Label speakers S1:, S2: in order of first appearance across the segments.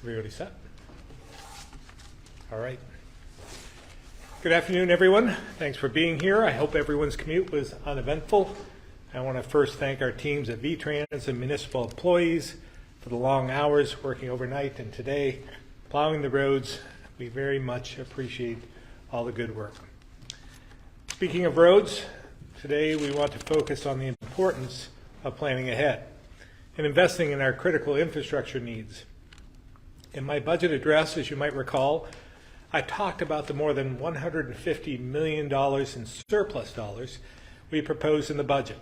S1: Everybody set? All right. Good afternoon, everyone. Thanks for being here. I hope everyone's commute was uneventful. I want to first thank our teams at VTrans and Municipal employees for the long hours working overnight and today, plowing the roads. We very much appreciate all the good work. Speaking of roads, today we want to focus on the importance of planning ahead and investing in our critical infrastructure needs. In my budget address, as you might recall, I talked about the more than $150 million in surplus dollars we proposed in the budget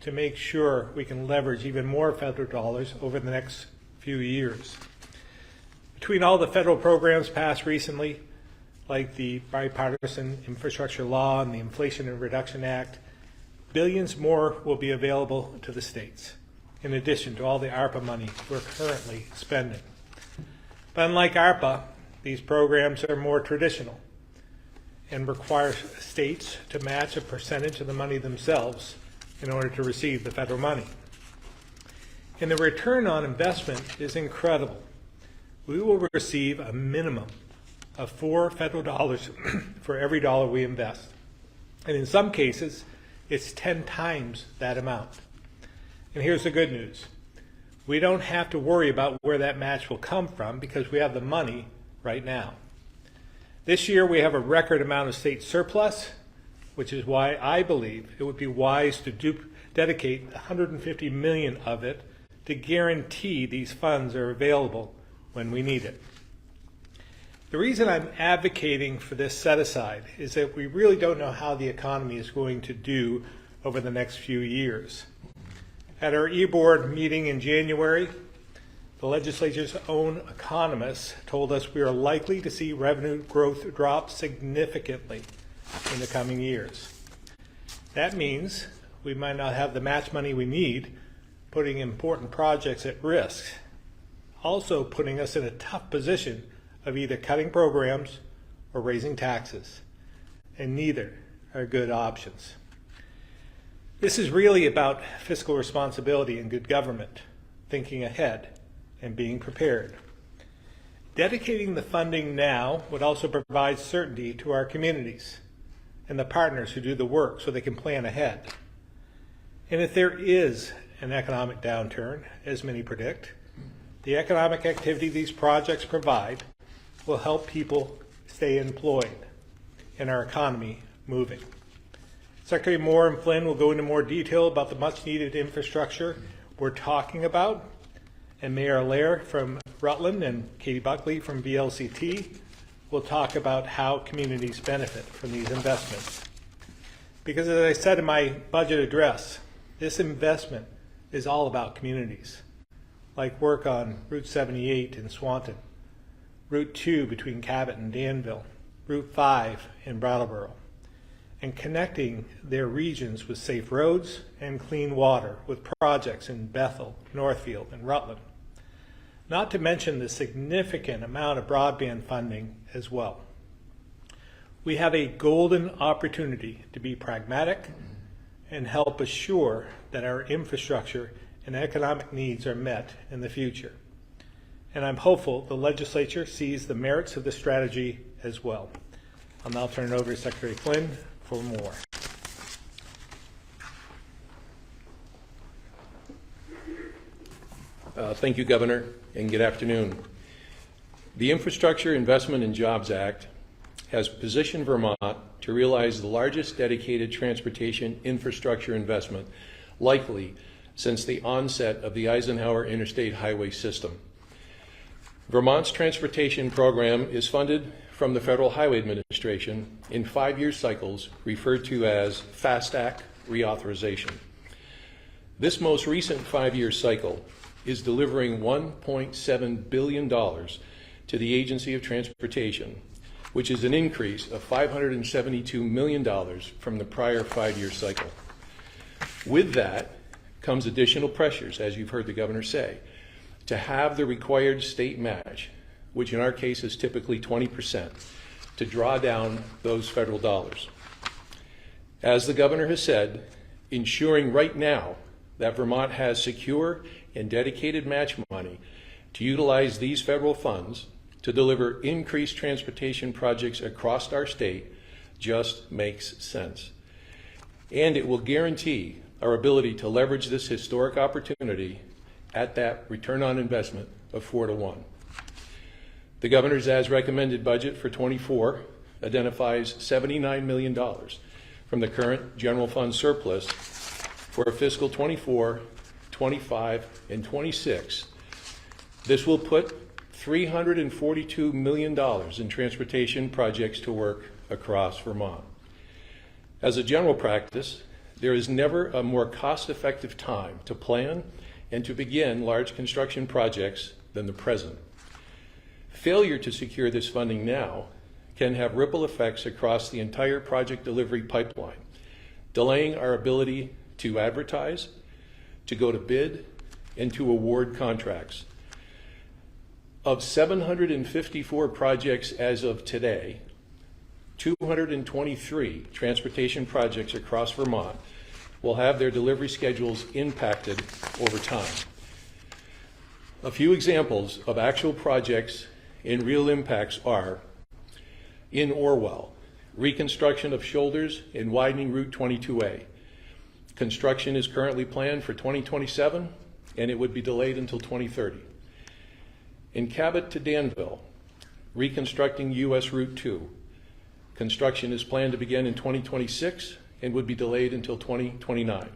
S1: to make sure we can leverage even more federal dollars over the next few years. Between all the federal programs passed recently, like the Bipartisan Infrastructure Law and the Inflation Reduction Act, billions more will be available to the states, in addition to all the ARPA money we're currently spending. But unlike ARPA, these programs are more traditional and require states to match a percentage of the money themselves in order to receive the federal money. And the return on investment is incredible. We will receive a minimum of $4 federal dollars for every dollar we invest. And in some cases, it's 10 times that amount. And here's the good news. We don't have to worry about where that match will come from because we have the money right now. This year we have a record amount of state surplus, which is why I believe it would be wise to dedicate $150 million of it to guarantee these funds are available when we need it. The reason I'm advocating for this set-aside is that we really don't know how the economy is going to do over the next few years. At our e-board meeting in January, the legislature's own economists told us we are likely to see revenue growth drop significantly in the coming years. That means we might not have the match money we need, putting important projects at risk, also putting us in a tough position of either cutting programs or raising taxes, and neither are good options. This is really about fiscal responsibility and good government, thinking ahead and being prepared. Dedicating the funding now would also provide certainty to our communities and the partners who do the work so they can plan ahead. And if there is an economic downturn, as many predict, the economic activity these projects provide will help people stay employed and our economy moving. Secretary Moore and Flynn will go into more detail about the much-needed infrastructure we're talking about, and Mayor Allaire from Rutland and Katie Buckley from VLCT will talk about how communities benefit from these investments. Because as I said in my budget address, this investment is all about communities, like work on Route 78 in Swanton, Route 2 between Cabot and Danville, Route 5 in Brattleboro, and connecting their regions with safe roads and clean water with projects in Bethel, Northfield, and Rutland. Not to mention the significant amount of broadband funding as well. We have a golden opportunity to be pragmatic and help assure that our infrastructure and economic needs are met in the future. And I'm hopeful the legislature sees the merits of this strategy as well. I'll now turn it over to Secretary Flynn for more.
S2: Thank you, Governor, and good afternoon. The Infrastructure Investment and Jobs Act has positioned Vermont to realize the largest dedicated transportation infrastructure investment likely since the onset of the Eisenhower Interstate Highway System. Vermont's transportation program is funded from the Federal Highway Administration in 5-year cycles referred to as FAST Act reauthorization. This most recent 5-year cycle is delivering $1.7 billion to the Agency of Transportation, which is an increase of $572 million from the prior 5-year cycle. With that comes additional pressures, as you've heard the Governor say, to have the required state match, which in our case is typically 20%, to draw down those federal dollars. As the Governor has said, ensuring right now that Vermont has secure and dedicated match money To utilize these federal funds to deliver increased transportation projects across our state just makes sense. And it will guarantee our ability to leverage this historic opportunity at that return on investment of 4-to-1. The governor's as recommended budget for 24 identifies $79 million from the current general fund surplus for fiscal 24, 25, and 26. This will put $342 million in transportation projects to work across Vermont. As a general practice, there is never a more cost-effective time to plan and to begin large construction projects than the present. Failure to secure this funding now can have ripple effects across the entire project delivery pipeline, delaying our ability to advertise, to go to bid, and to award contracts. Of 754 projects as of today, 223 transportation projects across Vermont will have their delivery schedules impacted over time. A few examples of actual projects and real impacts are: in Orwell, reconstruction of shoulders and widening Route 22A. Construction is currently planned for 2027, and it would be delayed until 2030. In Cabot to Danville, reconstructing US Route 2. Construction is planned to begin in 2026 and would be delayed until 2029.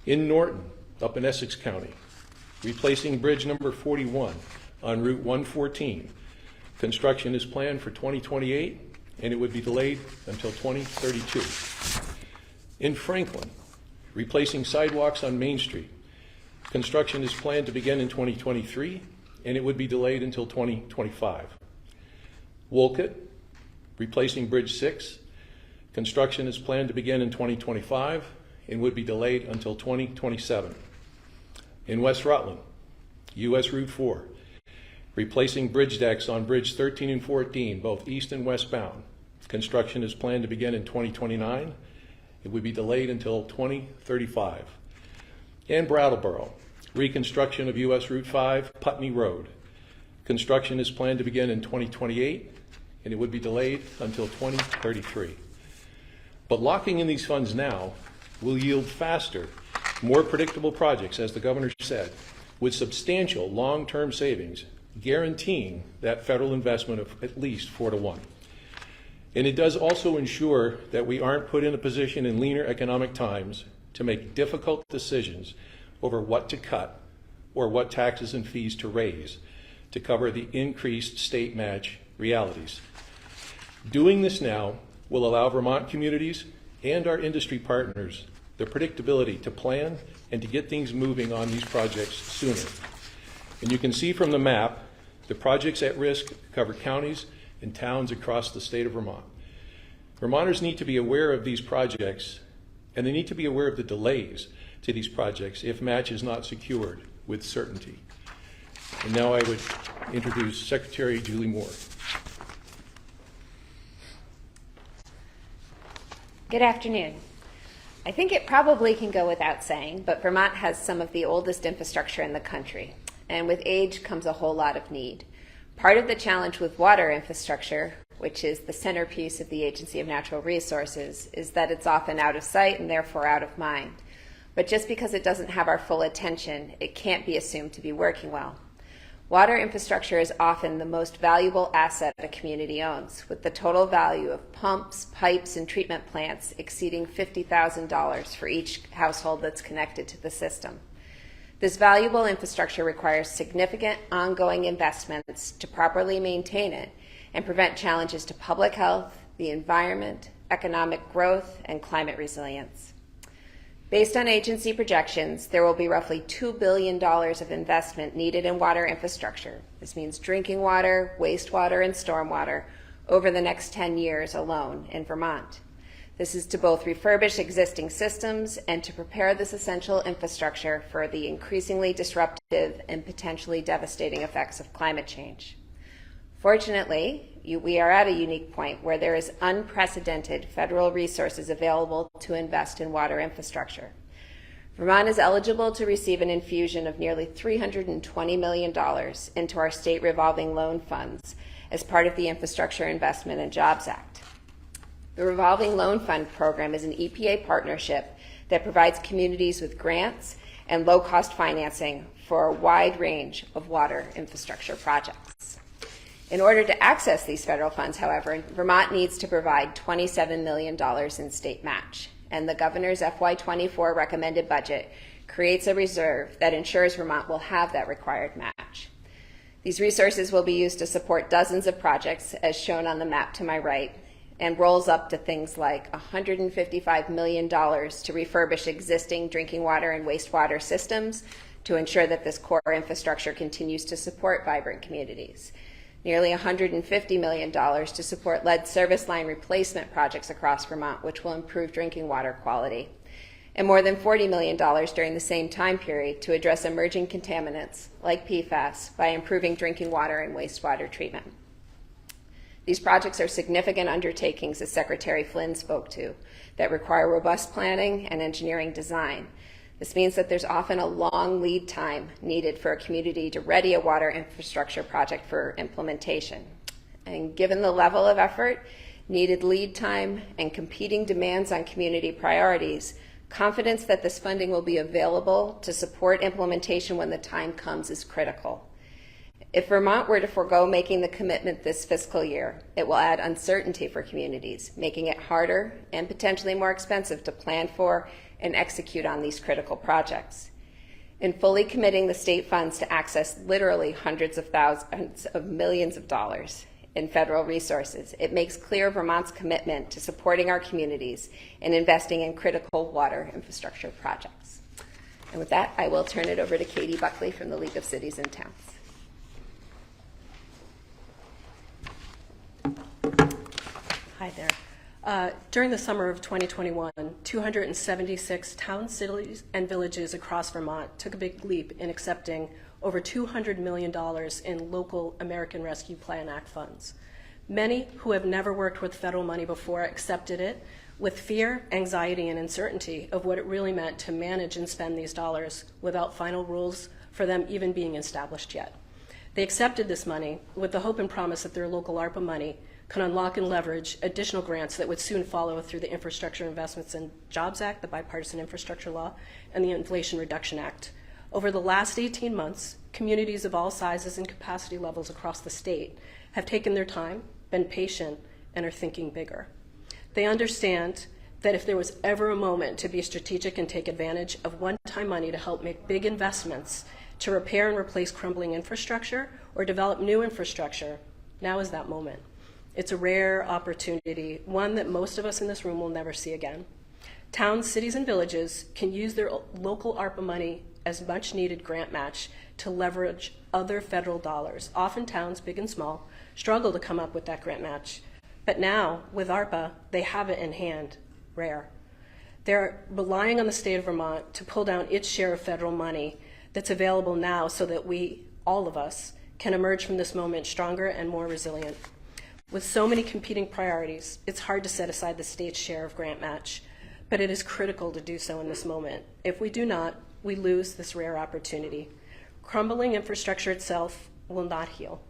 S2: In Norton, up in Essex County, replacing bridge number 41 on Route 114. Construction is planned for 2028 and it would be delayed until 2032. In Franklin, replacing sidewalks on Main Street. Construction is planned to begin in 2023 and it would be delayed until 2025. Wolcott, replacing Bridge 6. Construction is planned to begin in 2025 and would be delayed until 2027. In West Rutland, US Route 4, replacing bridge decks on Bridge 13 and 14, both east and westbound. Construction is planned to begin in 2029. It would be delayed until 2035. And Brattleboro, reconstruction of US Route 5, Putney Road. Construction is planned to begin in 2028, and it would be delayed until 2033. But locking in these funds now will yield faster, more predictable projects, as the governor said, with substantial long-term savings, guaranteeing that federal investment of at least 4-to-1. And it does also ensure that we aren't put in a position in leaner economic times to make difficult decisions over what to cut or what taxes and fees to raise to cover the increased state match realities. Doing this now will allow Vermont communities and our industry partners the predictability to plan and to get things moving on these projects sooner. And you can see from the map, the projects at risk cover counties and towns across the state of Vermont. Vermonters need to be aware of these projects, and they need to be aware of the delays to these projects if match is not secured with certainty. And now I would introduce Secretary Julie Moore.
S3: Good afternoon. I think it probably can go without saying, but Vermont has some of the oldest infrastructure in the country, and with age comes a whole lot of need. Part of the challenge with water infrastructure, which is the centerpiece of the Agency of Natural Resources, is that it's often out of sight and therefore out of mind. But just because it doesn't have our full attention, it can't be assumed to be working well. Water infrastructure is often the most valuable asset a community owns, with the total value of pumps, pipes, and treatment plants exceeding $50,000 for each household that's connected to the system. This valuable infrastructure requires significant ongoing investments to properly maintain it and prevent challenges to public health, the environment, economic growth, and climate resilience. Based on agency projections, there will be roughly $2 billion of investment needed in water infrastructure. This means drinking water, wastewater, and stormwater over the next 10 years alone in Vermont. This is to both refurbish existing systems and to prepare this essential infrastructure for the increasingly disruptive and potentially devastating effects of climate change. Fortunately, we are at a unique point where there is unprecedented federal resources available to invest in water infrastructure. Vermont is eligible to receive an infusion of nearly $320 million into our state revolving loan funds as part of the Infrastructure Investment and Jobs Act. The Revolving Loan Fund program is an EPA partnership that provides communities with grants and low-cost financing for a wide range of water infrastructure projects. In order to access these federal funds, however, Vermont needs to provide $27 million in state match, and the governor's FY24 recommended budget creates a reserve that ensures Vermont will have that required match. These resources will be used to support dozens of projects, as shown on the map to my right, and rolls up to things like $155 million to refurbish existing drinking water and wastewater systems to ensure that this core infrastructure continues to support vibrant communities. Nearly $150 million to support lead service line replacement projects across Vermont, which will improve drinking water quality. And more than $40 million during the same time period to address emerging contaminants like PFAS by improving drinking water and wastewater treatment. These projects are significant undertakings, as Secretary Flynn spoke to, that require robust planning and engineering design. This means that there's often a long lead time needed for a community to ready a water infrastructure project for implementation. And given the level of effort, needed lead time, and competing demands on community priorities, confidence that this funding will be available to support implementation when the time comes is critical. If Vermont were to forego making the commitment this fiscal year, it will add uncertainty for communities, making it harder and potentially more expensive to plan for and execute on these critical projects. In fully committing the state funds to access literally hundreds of thousands of millions of dollars in federal resources, it makes clear Vermont's commitment to supporting our communities and investing in critical water infrastructure projects. And with that, I will turn it over to Katie Buckley from the League of Cities and Towns.
S4: Hi there. During the summer of 2021, 276 towns, cities, and villages across Vermont took a big leap in accepting over $200 million in local American Rescue Plan Act funds. Many who have never worked with federal money before accepted it with fear, anxiety, and uncertainty of what it really meant to manage and spend these dollars without final rules for them even being established yet. They accepted this money with the hope and promise that their local ARPA money could unlock and leverage additional grants that would soon follow through the Infrastructure Investments and Jobs Act, the Bipartisan Infrastructure Law, and the Inflation Reduction Act. Over the last 18 months, communities of all sizes and capacity levels across the state have taken their time, been patient, and are thinking bigger. They understand that if there was ever a moment to be strategic and take advantage of one-time money to help make big investments to repair and replace crumbling infrastructure or develop new infrastructure, now is that moment. It's a rare opportunity, one that most of us in this room will never see again. Towns, cities, and villages can use their local ARPA money as much needed grant match to leverage other federal dollars. Often towns, big and small, struggle to come up with that grant match. But now, with ARPA, they have it in hand, rare. They're relying on the state of Vermont to pull down its share of federal money that's available now so that we, all of us, can emerge from this moment stronger and more resilient. With so many competing priorities, it's hard to set aside the state's share of grant match, but it is critical to do so in this moment. If we do not, we lose this rare opportunity. Crumbling infrastructure itself will not heal.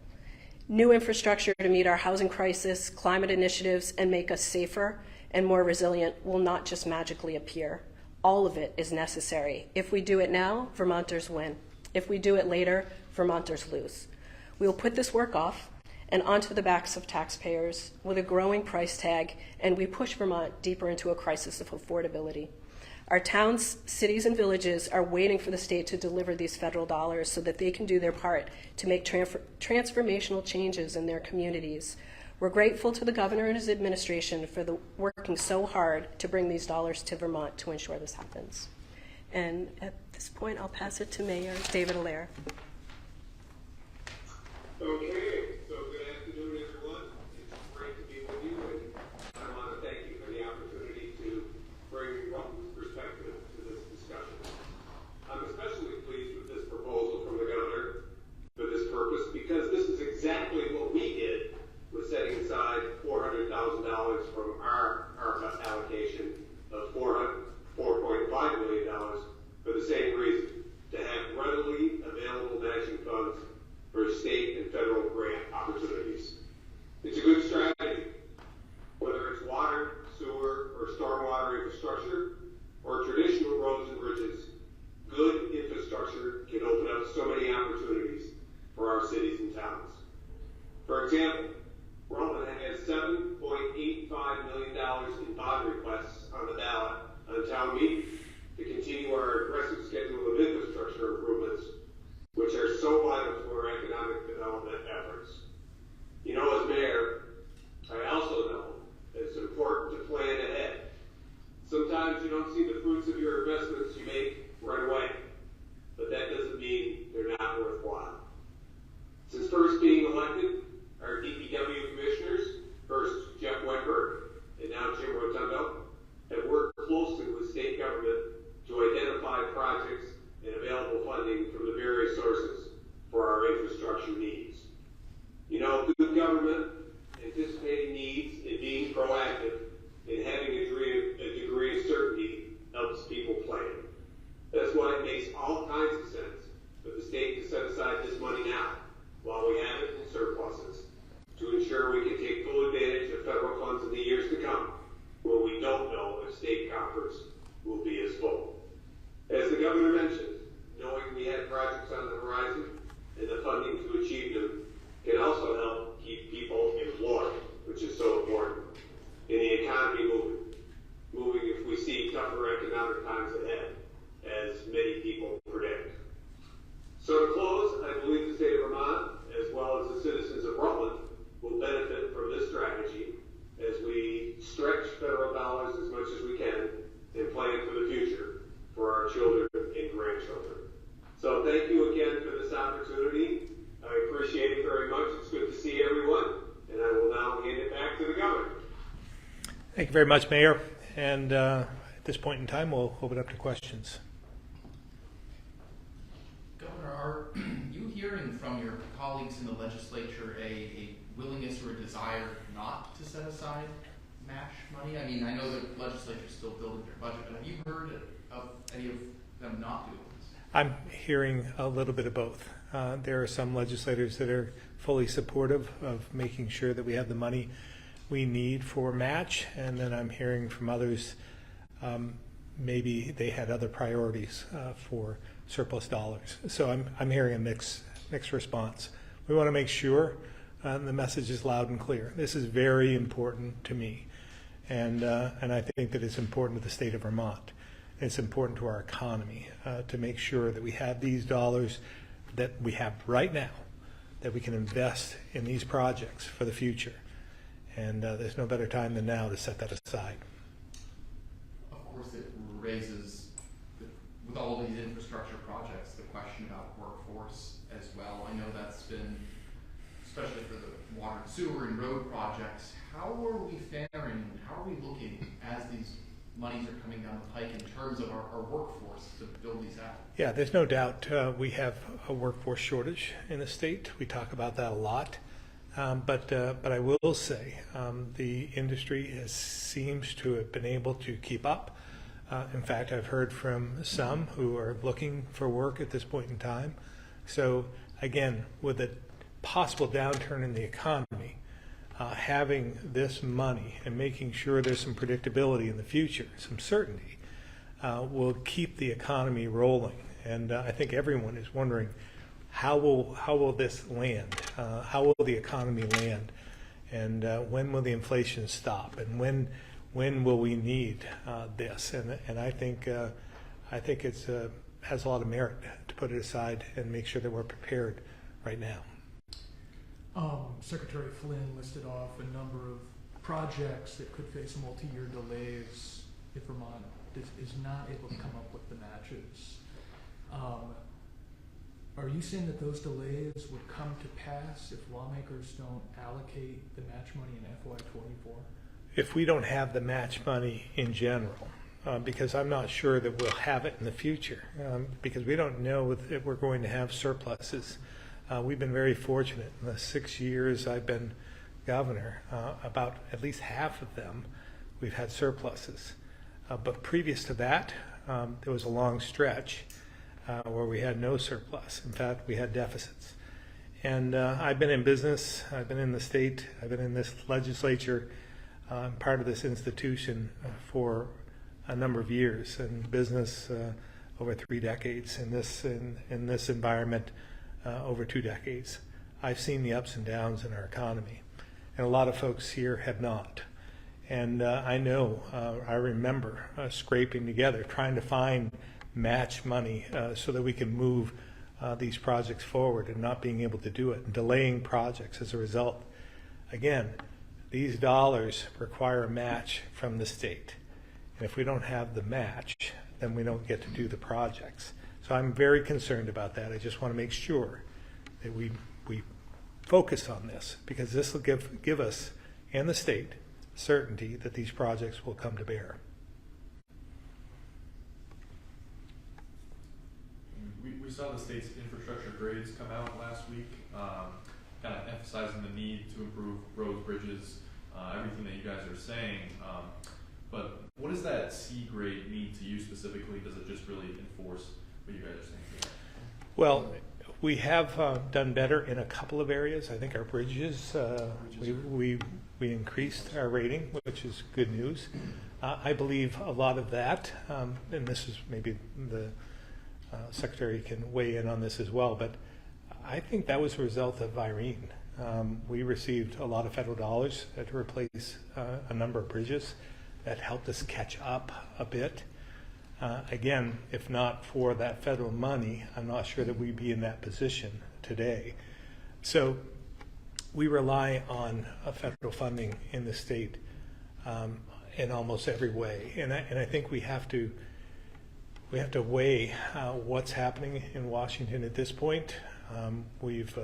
S4: New infrastructure to meet our housing crisis, climate initiatives, and make us safer and more resilient will not just magically appear. All of it is necessary. If we do it now, Vermonters win. If we do it later, Vermonters lose. We will put this work off and onto the backs of taxpayers with a growing price tag, and we push Vermont deeper into a crisis of affordability. Our towns, cities, and villages are waiting for the state to deliver these federal dollars so that they can do their part to make transformational changes in their communities. We're grateful to the governor and his administration for working so hard to bring these dollars to Vermont to ensure this happens. And at this point, I'll pass it to Mayor David Allaire.
S5: Okay, so good afternoon, everyone. It's great to be with you, and I want to thank you for the opportunity to bring Vermont's perspective to this discussion. I'm especially pleased with this proposal from the governor for this purpose because this is exactly what we did with setting aside $400,000 from our ARPA allocation of $4.5 million quad. Since first being elected, our DPW commissioners, first Jeff Wetberg and now Jim Rotundo, have worked closely with state government to identify projects and available funding from the various sources for our infrastructure needs. You know, good government, anticipating needs, and being proactive, and having a degree of certainty helps people plan. That's why it makes all kinds of sense for the state to set aside this money now, while we have it in surpluses, to ensure we can take full advantage of federal funds in the years to come, when we don't know if state coffers will be as full. As the governor mentioned, knowing we have projects on the horizon and the funding to achieve them can also help keep people employed, which is so important, and the economy moving if we see tougher economic times ahead, as many people predict. So to close, I believe the state of Vermont, as well as the citizens of Rutland, will benefit from this strategy as we stretch federal dollars as much as we can and plan for the future for our children and grandchildren. So thank you again for this opportunity. I appreciate it very much. It's good to see everyone, and I will now hand it back to the governor.
S1: Thank you very much, Mayor. And at this point in time, we'll open up to questions.
S6: Governor, are you hearing from your colleagues in the legislature a willingness or a desire not to set aside match money? I mean, I know the legislature's still building their budget, but have you heard of any of them not doing this?
S1: I'm hearing a little bit of both. There are some legislators that are fully supportive of making sure that we have the money we need for match, and then I'm hearing from others maybe they had other priorities for surplus dollars. So I'm hearing a mixed response. We want to make sure the message is loud and clear. This is very important to me, and I think that it's important to the state of Vermont. It's important to our economy to make sure that we have these dollars that we have right now, that we can invest in these projects for the future. And there's no better time than now to set that aside.
S6: Of course, it raises, with all of these infrastructure projects, the question about workforce as well. I know that's been, especially for the water and sewer and road projects, how are we faring, how are we looking as these monies are coming down the pike in terms of our workforce to build these out?
S1: Yeah, there's no doubt we have a workforce shortage in the state. We talk about that a lot. But I will say the industry seems to have been able to keep up. In fact, I've heard from some who are looking for work at this point in time. So again, with a possible downturn in the economy, having this money and making sure there's some predictability in the future, some certainty, will keep the economy rolling. And I think everyone is wondering, how will this land? How will the economy land? And when will the inflation stop? And when will we need this? And I think it's has a lot of merit to put it aside and make sure that we're prepared right now.
S7: Secretary Flynn listed off a number of projects that could face multi-year delays if Vermont is not able to come up with the matches. Are you saying that those delays would come to pass if lawmakers don't allocate the match money in FY24?
S1: If we don't have the match money in general, because I'm not sure that we'll have it in the future, because we don't know if we're going to have surpluses. We've been very fortunate in the 6 years I've been governor. About at least half of them, we've had surpluses. But previous to that, there was a long stretch where we had no surplus. In fact, we had deficits. And I've been in business, I've been in the state, I've been in this legislature, part of this institution for a number of years, and business over 3 decades, in this environment over 2 decades. I've seen the ups and downs in our economy, and a lot of folks here have not. And I know, I remember scraping together, trying to find match money so that we can move these projects forward, and not being able to do it, and delaying projects as a result. Again, these dollars require a match from the state. And if we don't have the match, then we don't get to do the projects. So I'm very concerned about that. I just want to make sure that we focus on this, because this will give us and the state certainty that these projects will come to bear.
S8: We saw the state's infrastructure grades come out last week, kind of emphasizing the need to improve roads, bridges, everything that you guys are saying. But what does that C grade mean to you specifically? Does it just really enforce what you guys are saying here?
S1: Well, we have done better in a couple of areas. I think our bridges, we increased our rating, which is good news. I believe a lot of that, and this is maybe the Secretary can weigh in on this as well, but I think that was a result of Irene. We received a lot of federal dollars to replace a number of bridges. That helped us catch up a bit. Again, if not for that federal money, I'm not sure that we'd be in that position today. So we rely on federal funding in the state in almost every way, and I think we have to weigh what's happening in Washington at this point. We've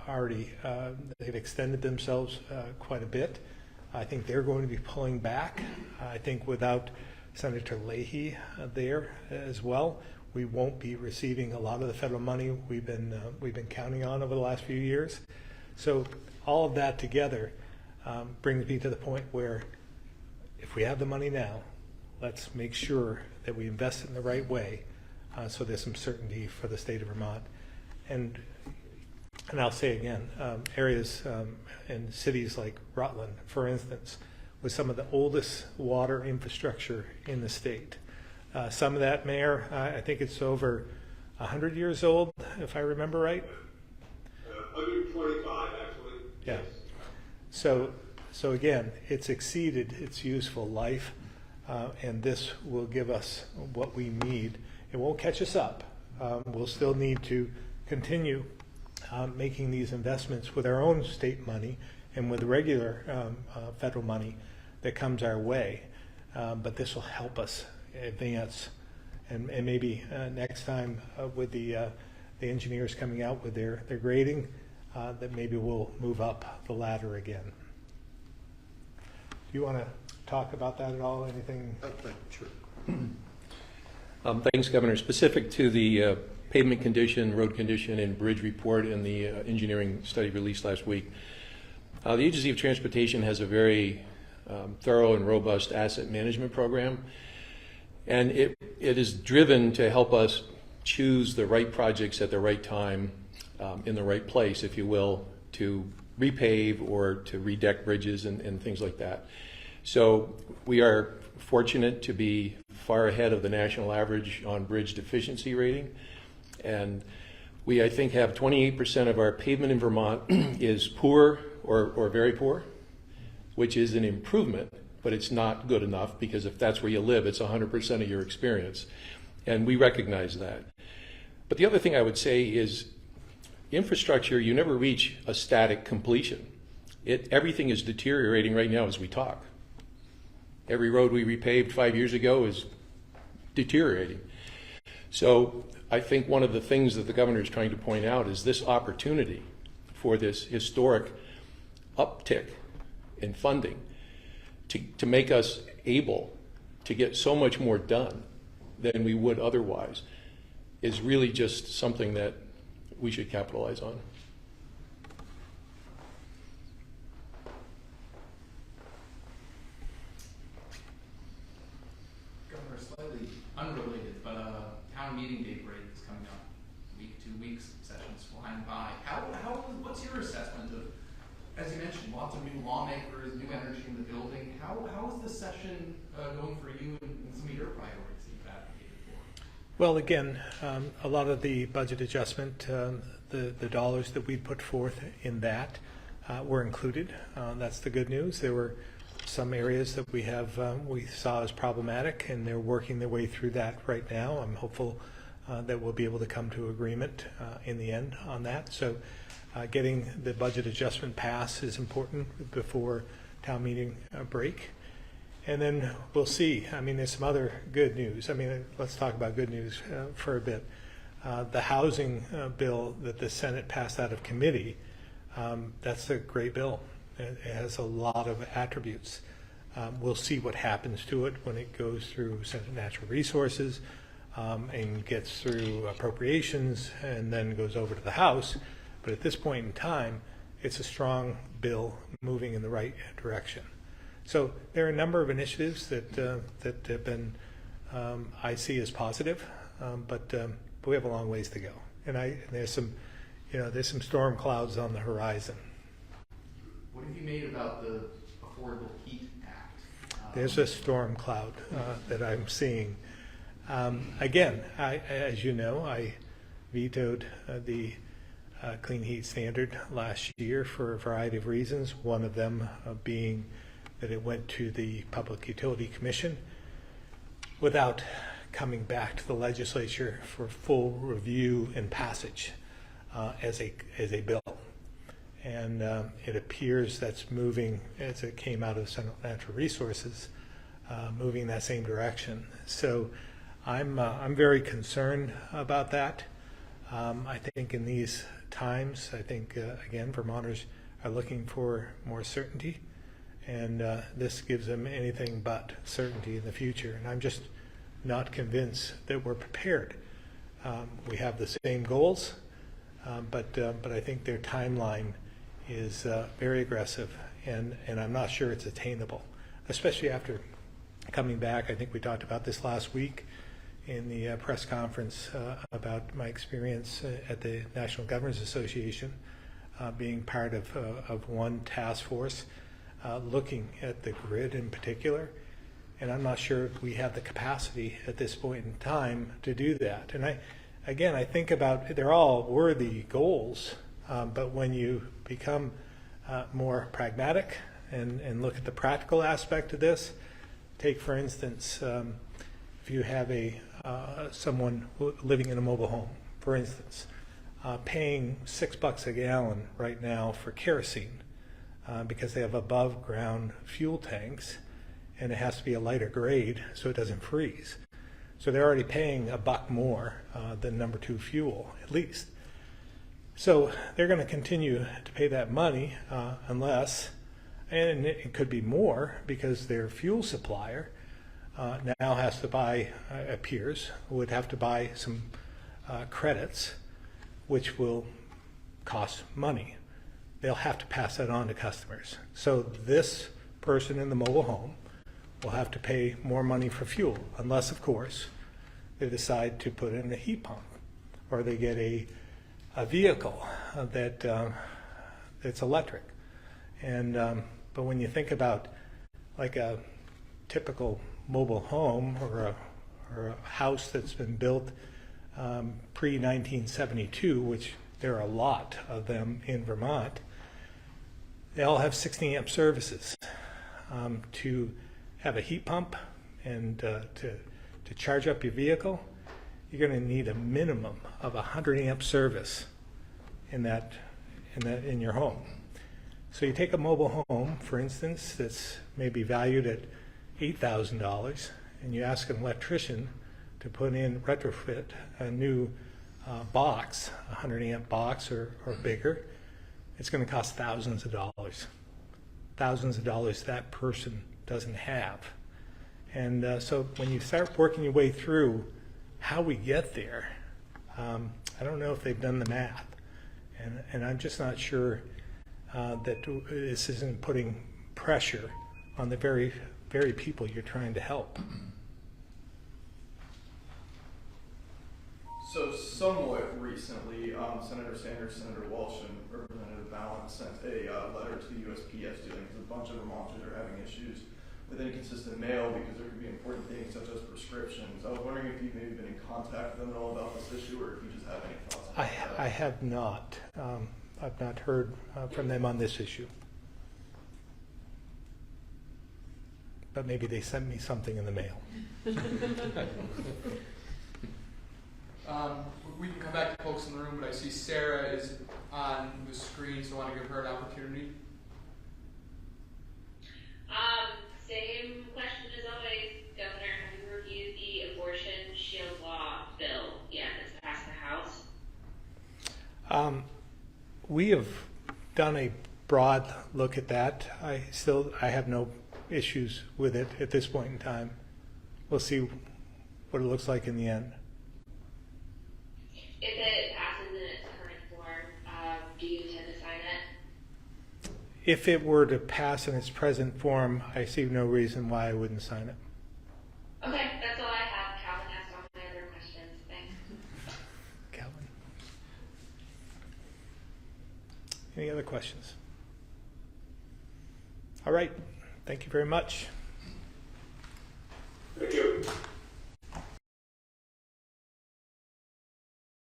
S1: already they've extended themselves quite a bit. I think they're going to be pulling back. I think without Senator Leahy there as well, we won't be receiving a lot of the federal money we've been counting on over the last few years. So all of that together brings me to the point where if we have the money now, let's make sure that we invest it in the right way, so there's some certainty for the state of Vermont. And I'll say again, areas in cities like Rutland, for instance, with some of the oldest water infrastructure in the state. Some of that, Mayor, I think it's over 100 years old, if I remember right.
S5: 125, actually.
S1: Yeah. So again, it's exceeded its useful life, and this will give us what we need. It won't catch us up. We'll still need to continue making these investments with our own state money and with regular federal money that comes our way. But this will help us advance, and maybe next time with the engineers coming out with their grading, that maybe we'll move up the ladder again. Do you want to talk about that at all? Anything?
S2: Sure. Thanks, Governor. Specific to the pavement condition, road condition, and bridge report in the engineering study released last week, the Agency of Transportation has a very thorough and robust asset management program, and it is driven to help us choose the right projects at the right time, in the right place, if you will, to repave or to redeck bridges and things like that. So we are fortunate to be far ahead of the national average on bridge deficiency rating, and we, I think, have 28% of our pavement in Vermont is poor or very poor, which is an improvement, but it's not good enough, because if that's where you live, it's 100% of your experience, and we recognize that. But the other thing I would say is infrastructure, you never reach a static completion. Everything is deteriorating right now as we talk. Every road we repaved 5 years ago is deteriorating. So I think one of the things that the governor is trying to point out is this opportunity for this historic uptick in funding to make us able to get so much more done than we would otherwise is really just something that we should capitalize on.
S6: Governor, slightly unrelated, but town meeting day break is coming up. Week, 2 weeks, sessions flying by. What's your assessment of, as you mentioned, lots of new lawmakers, new energy in the building. How is this session going for you and some of your priorities that you've advocated for?
S1: Well, again, a lot of the budget adjustment, the dollars that we put forth in that were included. That's the good news. There were some areas that we saw as problematic, and they're working their way through that right now. I'm hopeful that we'll be able to come to agreement in the end on that. So getting the budget adjustment passed is important before town meeting break. And then we'll see. I mean, there's some other good news. I mean, let's talk about good news for a bit. The housing bill that the Senate passed out of committee, that's a great bill. It has a lot of attributes. We'll see what happens to it when it goes through Senate Natural Resources and gets through appropriations and then goes over to the House. But at this point in time, it's a strong bill moving in the right direction. So there are a number of initiatives that have been I see as positive, but we have a long ways to go. And there's some storm clouds on the horizon.
S6: What have you made about the Affordable Heat Act?
S1: There's a storm cloud that I'm seeing. Again, as you know, I vetoed the clean heat standard last year for a variety of reasons, one of them being that it went to the Public Utility Commission without coming back to the legislature for full review and passage as a bill. And it appears that's moving, as it came out of Senate Natural Resources, moving in that same direction. So I'm very concerned about that. I think in these times, again, Vermonters are looking for more certainty, and this gives them anything but certainty in the future. And I'm just not convinced that we're prepared. We have the same goals, but I think their timeline is very aggressive, and I'm not sure it's attainable, especially after coming back. I think we talked about this last week in the press conference about my experience at the National Governors Association, being part of one task force looking at the grid in particular. And I'm not sure if we have the capacity at this point in time to do that. And I think about, they're all worthy goals, but when you become more pragmatic and look at the practical aspect of this, take for instance, if you have someone living in a mobile home, for instance, paying $6 a gallon right now for kerosene because they have above ground fuel tanks, and it has to be a lighter grade so it doesn't freeze. So they're already paying $1 more than number 2 fuel, at least. So they're going to continue to pay that money unless, and it could be more because their fuel supplier now has to buy, appears, would have to buy some credits, which will cost money. They'll have to pass that on to customers. So this person in the mobile home will have to pay more money for fuel, unless, of course, they decide to put in a heat pump, or they get a vehicle that's electric. And but when you think about like a typical mobile home or a house that's been built pre-1972, which there are a lot of them in Vermont, they all have 60 amp services. To have a heat pump and to charge up your vehicle, you're going to need a minimum of 100 amp service in your home. So you take a mobile home, for instance, that's maybe valued at $8,000, and you ask an electrician to retrofit a new box, a 100 amp box or bigger. It's going to cost thousands of dollars that person doesn't have. And so when you start working your way through how we get there, I don't know if they've done the math. And I'm just not sure that this isn't putting pressure on the very, very people you're trying to help.
S9: So somewhat recently, Senator Sanders, Senator Walsh, and Representative Ballant sent a letter to the USPS dealing with a bunch of Vermonters are having issues with inconsistent mail because there could be important things such as prescriptions. I was wondering if you've maybe been in contact with them at all about this issue, or if you just have any thoughts on that.
S1: I have not. I've not heard from them on this issue. But maybe they sent me something in the mail.
S10: We can come back to folks in the room, but I see Sarah is on the screen, so I want to give her an opportunity.
S11: Same question as always, Governor. Have you reviewed the abortion shield law bill yet that's passed the House?
S1: We have done a broad look at that. I have no issues with it at this point in time. We'll see what it looks like in the end.
S11: If it passes in its current form, do you intend to sign it?
S1: If it were to pass in its present form, I see no reason why I wouldn't sign it.
S11: Okay, that's all I have. Calvin asked all my other questions. Thanks.
S1: Calvin. Any other questions? All right. Thank you very much.